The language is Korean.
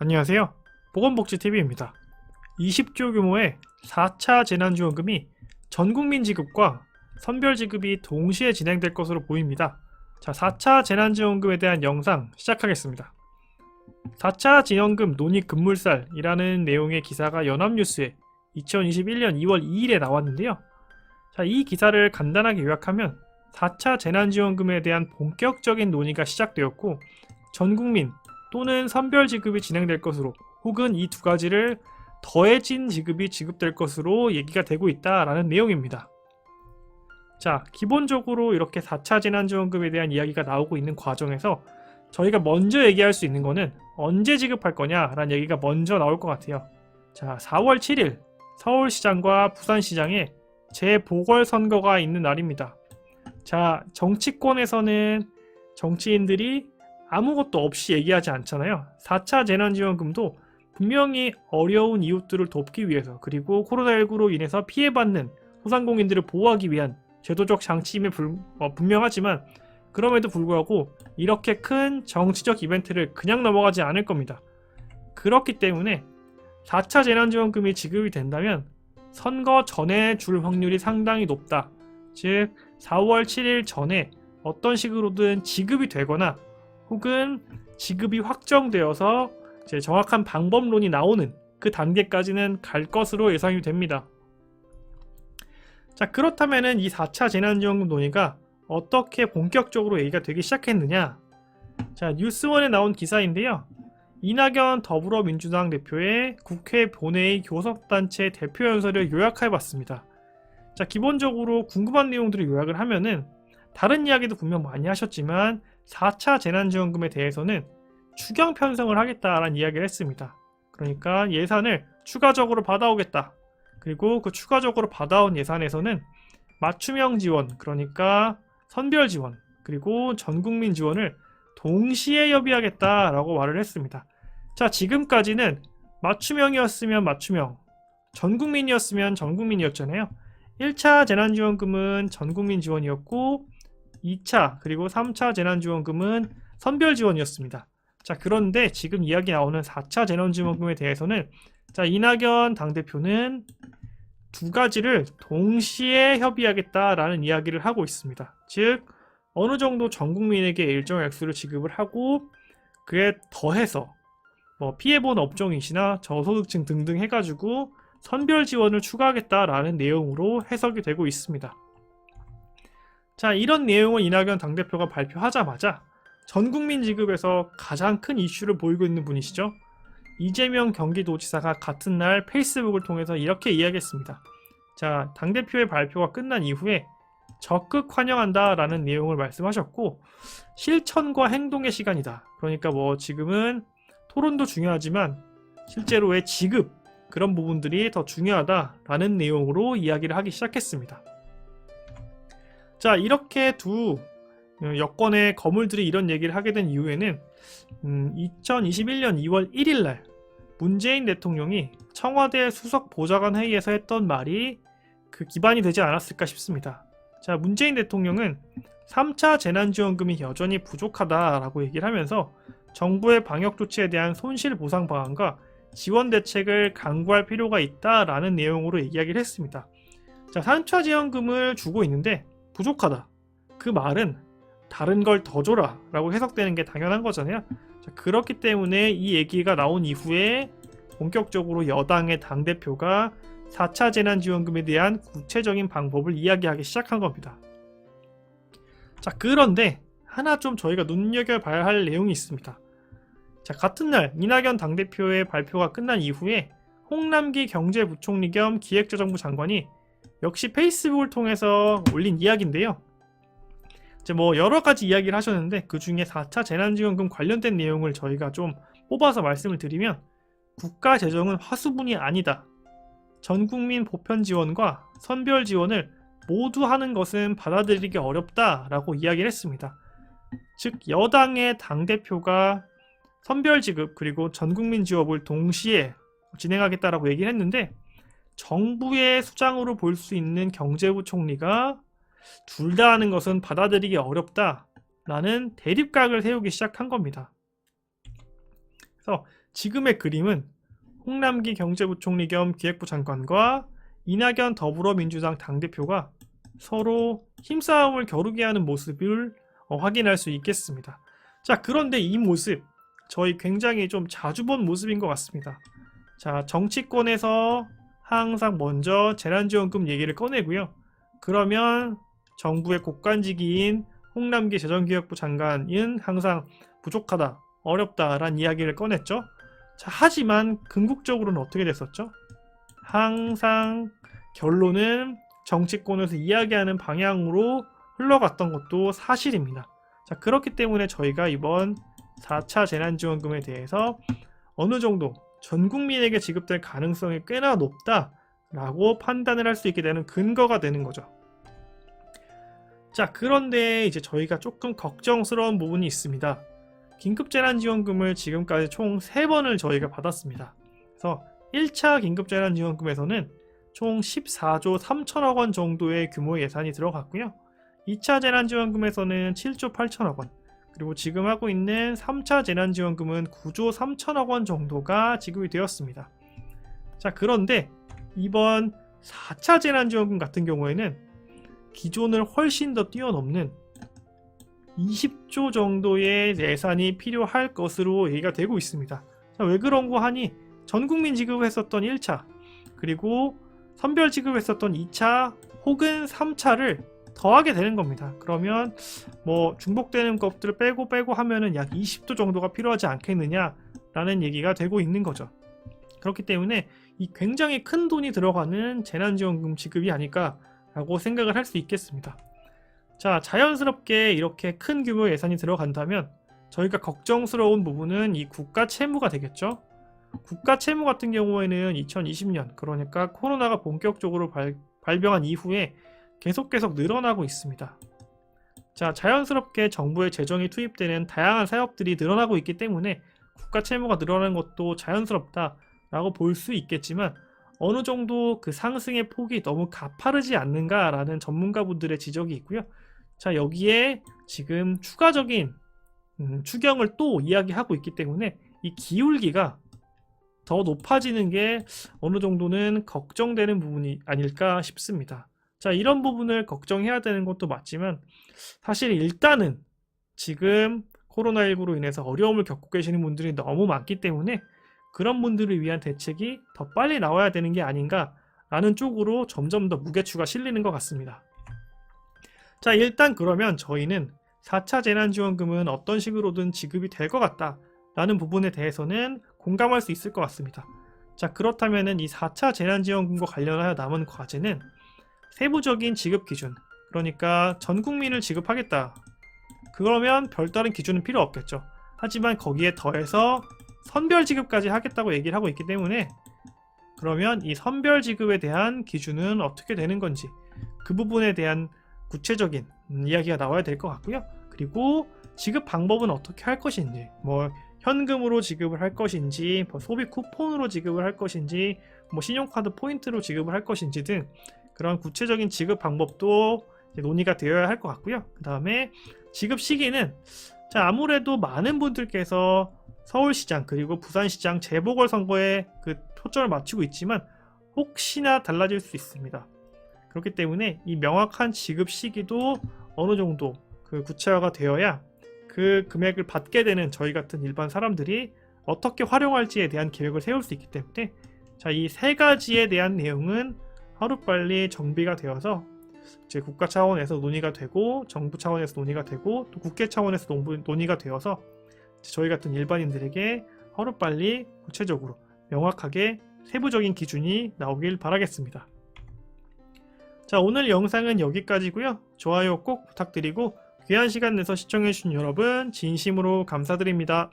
안녕하세요. 보건복지TV입니다. 20조 규모의 4차 재난지원금이 전국민 지급과 선별 지급이 동시에 진행될 것으로 보입니다. 자, 4차 재난지원금에 대한 영상 시작하겠습니다. 4차 지원금 논의 급물살이라는 내용의 기사가 연합뉴스에 2021년 2월 2일에 나왔는데요. 자, 이 기사를 간단하게 요약하면 4차 재난지원금에 대한 본격적인 논의가 시작되었고 전국민 또는 선별 지급이 진행될 것으로, 혹은 이 두 가지를 더해진 지급이 지급될 것으로 얘기가 되고 있다라는 내용입니다. 자, 기본적으로 이렇게 4차 재난지원금에 대한 이야기가 나오고 있는 과정에서 저희가 먼저 얘기할 수 있는 거는 언제 지급할 거냐라는 얘기가 먼저 나올 것 같아요. 자, 4월 7일 서울시장과 부산시장에 재보궐선거가 있는 날입니다. 자, 정치권에서는 정치인들이 아무것도 없이 얘기하지 않잖아요. 4차 재난지원금도 분명히 어려운 이웃들을 돕기 위해서, 그리고 코로나19로 인해서 피해받는 소상공인들을 보호하기 위한 제도적 장치임에 분명하지만, 그럼에도 불구하고 이렇게 큰 정치적 이벤트를 그냥 넘어가지 않을 겁니다. 그렇기 때문에 4차 재난지원금이 지급이 된다면 선거 전에 줄 확률이 상당히 높다. 즉 4월 7일 전에 어떤 식으로든 지급이 되거나, 혹은 지급이 확정되어서 이제 정확한 방법론이 나오는 그 단계까지는 갈 것으로 예상이 됩니다. 자, 그렇다면은 이 4차 재난지원금 논의가 어떻게 본격적으로 얘기가 되기 시작했느냐? 자, 뉴스원에 나온 기사인데요. 이낙연 더불어민주당 대표의 국회 본회의 교섭단체 대표연설을 요약해봤습니다. 자, 기본적으로 궁금한 내용들을 요약을 하면은, 다른 이야기도 분명 많이 하셨지만 4차 재난지원금에 대해서는 추경 편성을 하겠다라는 이야기를 했습니다. 그러니까 예산을 추가적으로 받아오겠다. 그리고 그 추가적으로 받아온 예산에서는 맞춤형 지원, 그러니까 선별 지원, 그리고 전국민 지원을 동시에 협의하겠다라고 말을 했습니다. 자, 지금까지는 맞춤형이었으면 맞춤형, 전국민이었으면 전국민이었잖아요. 1차 재난지원금은 전국민 지원이었고 2차 그리고 3차 재난지원금은 선별 지원이었습니다. 자, 그런데 지금 이야기 나오는 4차 재난지원금에 대해서는, 자, 이낙연 당대표는 두 가지를 동시에 협의하겠다라는 이야기를 하고 있습니다. 즉 어느 정도 전 국민에게 일정 액수를 지급을 하고, 그에 더해서 피해본 업종이시나 저소득층 등등 해가지고 선별 지원을 추가하겠다라는 내용으로 해석이 되고 있습니다. 자, 이런 내용을 이낙연 당대표가 발표하자마자 전국민 지급에서 가장 큰 이슈를 보이고 있는 분이시죠. 이재명 경기도지사가 같은 날 페이스북을 통해서 이렇게 이야기했습니다. 자, 당대표의 발표가 끝난 이후에 적극 환영한다라는 내용을 말씀하셨고, 실천과 행동의 시간이다. 그러니까 지금은 토론도 중요하지만 실제로의 지급, 그런 부분들이 더 중요하다라는 내용으로 이야기를 하기 시작했습니다. 자, 이렇게 두 여권의 거물들이 이런 얘기를 하게 된 이후에는 2021년 2월 1일 날 문재인 대통령이 청와대 수석 보좌관 회의에서 했던 말이 그 기반이 되지 않았을까 싶습니다. 자, 문재인 대통령은 3차 재난지원금이 여전히 부족하다라고 얘기를 하면서 정부의 방역 조치에 대한 손실 보상 방안과 지원 대책을 강구할 필요가 있다라는 내용으로 이야기를 했습니다. 자, 3차 지원금을 주고 있는데 부족하다. 그 말은 다른 걸 더 줘라 라고 해석되는 게 당연한 거잖아요. 자, 그렇기 때문에 이 얘기가 나온 이후에 본격적으로 여당의 당대표가 4차 재난지원금에 대한 구체적인 방법을 이야기하기 시작한 겁니다. 자, 그런데 하나 좀 저희가 눈여겨봐야 할 내용이 있습니다. 자, 같은 날 이낙연 당대표의 발표가 끝난 이후에 홍남기 경제부총리 겸 기획재정부 장관이 역시 페이스북을 통해서 올린 이야기인데요. 이제 여러 가지 이야기를 하셨는데, 그 중에 4차 재난지원금 관련된 내용을 저희가 좀 뽑아서 말씀을 드리면, 국가 재정은 화수분이 아니다. 전국민 보편 지원과 선별 지원을 모두 하는 것은 받아들이기 어렵다라고 이야기를 했습니다. 즉 여당의 당대표가 선별 지급 그리고 전국민 지원을 동시에 진행하겠다라고 얘기를 했는데, 정부의 수장으로 볼 수 있는 경제부총리가 둘 다 하는 것은 받아들이기 어렵다라는 대립각을 세우기 시작한 겁니다. 그래서 지금의 그림은 홍남기 경제부총리 겸 기획부 장관과 이낙연 더불어민주당 당대표가 서로 힘싸움을 겨루게 하는 모습을 확인할 수 있겠습니다. 자, 그런데 이 모습 저희 굉장히 좀 자주 본 모습인 것 같습니다. 자, 정치권에서 항상 먼저 재난지원금 얘기를 꺼내고요. 그러면 정부의 고관직인 홍남기 재정기획부 장관은 항상 부족하다, 어렵다라는 이야기를 꺼냈죠. 자, 하지만 궁극적으로는 어떻게 됐었죠? 항상 결론은 정치권에서 이야기하는 방향으로 흘러갔던 것도 사실입니다. 자, 그렇기 때문에 저희가 이번 4차 재난지원금에 대해서 어느 정도 전 국민에게 지급될 가능성이 꽤나 높다라고 판단을 할 수 있게 되는 근거가 되는 거죠. 자, 그런데 이제 저희가 조금 걱정스러운 부분이 있습니다. 긴급재난지원금을 지금까지 총 3번을 저희가 받았습니다. 그래서 1차 긴급재난지원금에서는 총 14조 3천억 원 정도의 규모의 예산이 들어갔고요. 2차 재난지원금에서는 7조 8천억 원, 그리고 지금 하고 있는 3차 재난지원금은 9조 3천억 원 정도가 지급이 되었습니다. 자, 그런데 이번 4차 재난지원금 같은 경우에는 기존을 훨씬 더 뛰어넘는 20조 정도의 예산이 필요할 것으로 얘기가 되고 있습니다. 자, 왜 그런 거 하니 전국민 지급했었던 1차 그리고 선별 지급했었던 2차 혹은 3차를 더하게 되는 겁니다. 그러면 뭐 중복되는 것들을 빼고 하면은 약 20조 정도가 필요하지 않겠느냐라는 얘기가 되고 있는 거죠. 그렇기 때문에 이 굉장히 큰 돈이 들어가는 재난지원금 지급이 아닐까라고 생각을 할 수 있겠습니다. 자, 자연스럽게 이렇게 큰 규모의 예산이 들어간다면 저희가 걱정스러운 부분은 이 국가 채무가 되겠죠. 국가 채무 같은 경우에는 2020년, 그러니까 코로나가 본격적으로 발병한 이후에 계속 늘어나고 있습니다. 자, 자연스럽게 정부의 재정이 투입되는 다양한 사업들이 늘어나고 있기 때문에 국가 채무가 늘어나는 것도 자연스럽다라고 볼 수 있겠지만 어느 정도 그 상승의 폭이 너무 가파르지 않는가라는 전문가분들의 지적이 있고요. 자, 여기에 지금 추가적인 추경을 또 이야기하고 있기 때문에 이 기울기가 더 높아지는 게 어느 정도는 걱정되는 부분이 아닐까 싶습니다. 자, 이런 부분을 걱정해야 되는 것도 맞지만 사실 일단은 지금 코로나19로 인해서 어려움을 겪고 계시는 분들이 너무 많기 때문에 그런 분들을 위한 대책이 더 빨리 나와야 되는 게 아닌가라는 쪽으로 점점 더 무게추가 실리는 것 같습니다. 자, 일단 그러면 저희는 4차 재난지원금은 어떤 식으로든 지급이 될 것 같다라는 부분에 대해서는 공감할 수 있을 것 같습니다. 자, 그렇다면 이 4차 재난지원금과 관련하여 남은 과제는 세부적인 지급 기준, 그러니까 전 국민을 지급하겠다. 그러면 별다른 기준은 필요 없겠죠. 하지만 거기에 더해서 선별 지급까지 하겠다고 얘기를 하고 있기 때문에 그러면 이 선별 지급에 대한 기준은 어떻게 되는 건지 그 부분에 대한 구체적인 이야기가 나와야 될 것 같고요. 그리고 지급 방법은 어떻게 할 것인지, 뭐 현금으로 지급을 할 것인지, 뭐 소비 쿠폰으로 지급을 할 것인지, 뭐 신용카드 포인트로 지급을 할 것인지 등 그런 구체적인 지급 방법도 논의가 되어야 할 것 같고요. 그 다음에 지급 시기는 자, 아무래도 많은 분들께서 서울시장 그리고 부산시장 재보궐선거에 그 초점을 맞추고 있지만 혹시나 달라질 수 있습니다. 그렇기 때문에 이 명확한 지급 시기도 어느 정도 그 구체화가 되어야 그 금액을 받게 되는 저희 같은 일반 사람들이 어떻게 활용할지에 대한 계획을 세울 수 있기 때문에 자, 이 세 가지에 대한 내용은 하루빨리 정비가 되어서 이제 국가 차원에서 논의가 되고 정부 차원에서 논의가 되고 또 국회 차원에서 논의가 되어서 저희 같은 일반인들에게 하루빨리 구체적으로 명확하게 세부적인 기준이 나오길 바라겠습니다. 자, 오늘 영상은 여기까지고요. 좋아요 꼭 부탁드리고 귀한 시간 내서 시청해주신 여러분 진심으로 감사드립니다.